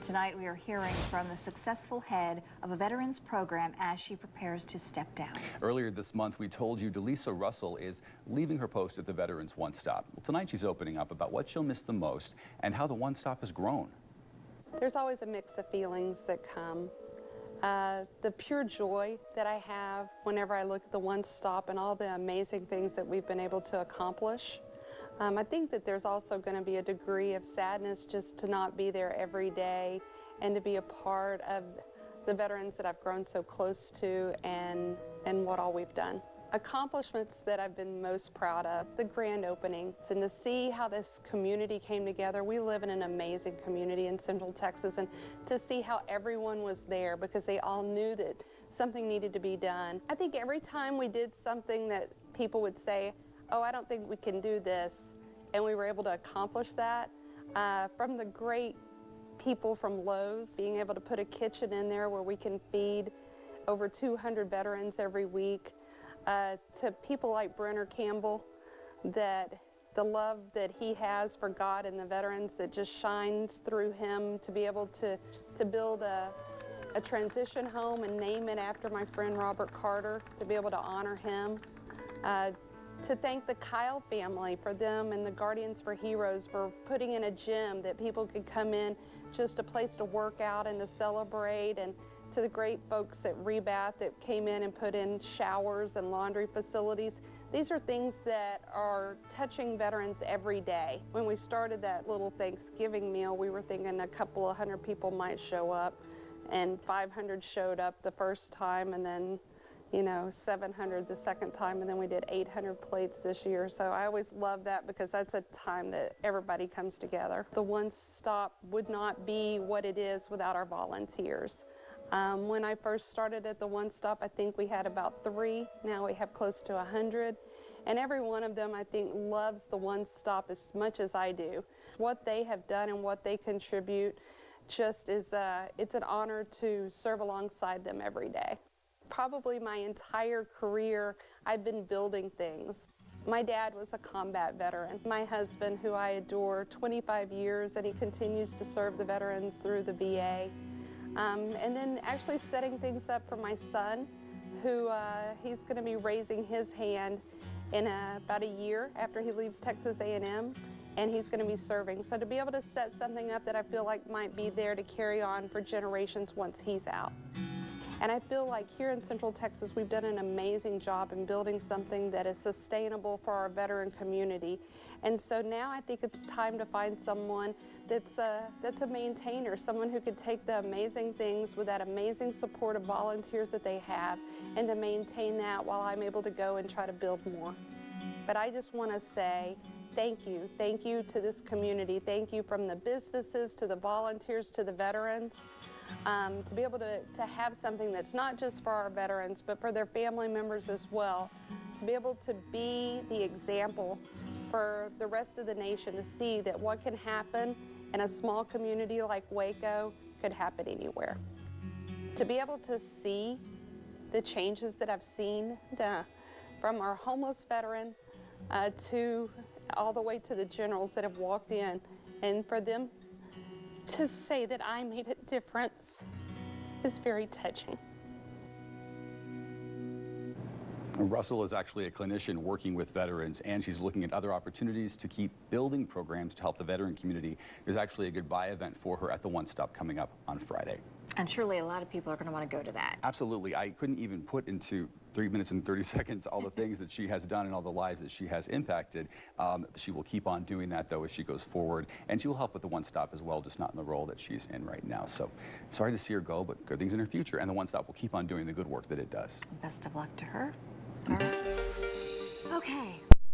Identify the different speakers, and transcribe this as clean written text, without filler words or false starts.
Speaker 1: Tonight we are hearing from the successful head of a veterans program as she prepares to step down.
Speaker 2: Earlier this month we told you Delisa Russell is leaving her post at the Veterans One Stop. Well, tonight she's opening up about what she'll miss the most and how the One Stop has grown.
Speaker 3: There's always a mix of feelings that come. The pure joy that I have whenever I look at the One Stop and all the amazing things that we've been able to accomplish. I think that there's also going to be a degree of sadness just to not be there every day and to be a part of the veterans that I've grown so close to and what all we've done. Accomplishments that I've been most proud of, the grand opening, and to see how this community came together. We live in an amazing community in Central Texas, and to see how everyone was there because they all knew that something needed to be done. I think every time we did something that people would say, oh, I don't think we can do this, and we were able to accomplish that. From the great people from Lowe's, being able to put a kitchen in there where we can feed over 200 veterans every week, to people like Brenner Campbell, that the love that he has for God and the veterans that just shines through him, to be able to build a transition home and name it after my friend Robert Carter, to be able to honor him. To thank the Kyle family for them and the Guardians for Heroes for putting in a gym that people could come in, just a place to work out and to celebrate, and to the great folks at Rebath that came in and put in showers and laundry facilities. These are things that are touching veterans every day. When we started that little Thanksgiving meal, we were thinking a couple of hundred people might show up, and 500 showed up the first time, and then 700 the second time, and then we did 800 plates this year. So I always love that because that's a time that everybody comes together. The One Stop would not be what it is without our volunteers. When I first started at the One Stop, I think we had about 3. Now we have close to 100. And every one of them, I think, loves the One Stop as much as I do. What they have done and what they contribute just is, it's an honor to serve alongside them every day. Probably my entire career, I've been building things. My dad was a combat veteran. My husband, who I adore, 25 years, and he continues to serve the veterans through the VA. And then actually setting things up for my son, who he's going to be raising his hand in about a year after he leaves Texas A&M, and he's going to be serving. So to be able to set something up that I feel like might be there to carry on for generations once he's out. And I feel like here in Central Texas, we've done an amazing job in building something that is sustainable for our veteran community. And so now I think it's time to find someone that's a maintainer, someone who could take the amazing things with that amazing support of volunteers that they have, and to maintain that while I'm able to go and try to build more. But I just want to say thank you. Thank you to this community. Thank you from the businesses to the volunteers to the veterans. To be able to have something that's not just for our veterans, but for their family members as well. To be able to be the example for the rest of the nation, to see that what can happen in a small community like Waco could happen anywhere. To be able to see the changes that I've seen from our homeless veteran to all the way to the generals that have walked in, and for them to say that I made a difference is very touching.
Speaker 2: Russell is actually a clinician working with veterans, and she's looking at other opportunities to keep building programs to help the veteran community. There's actually a goodbye event for her at the One Stop coming up on Friday.
Speaker 1: And surely a lot of people are going to want to go to that.
Speaker 2: Absolutely. I couldn't even put into 3 minutes and 30 seconds all the things that she has done and all the lives that she has impacted. She will keep on doing that, though, as she goes forward. And she will help with the One Stop as well, just not in the role that she's in right now. So sorry to see her go, but good things in her future. And the One Stop will keep on doing the good work that it does.
Speaker 1: Best of luck to her. All right. Okay.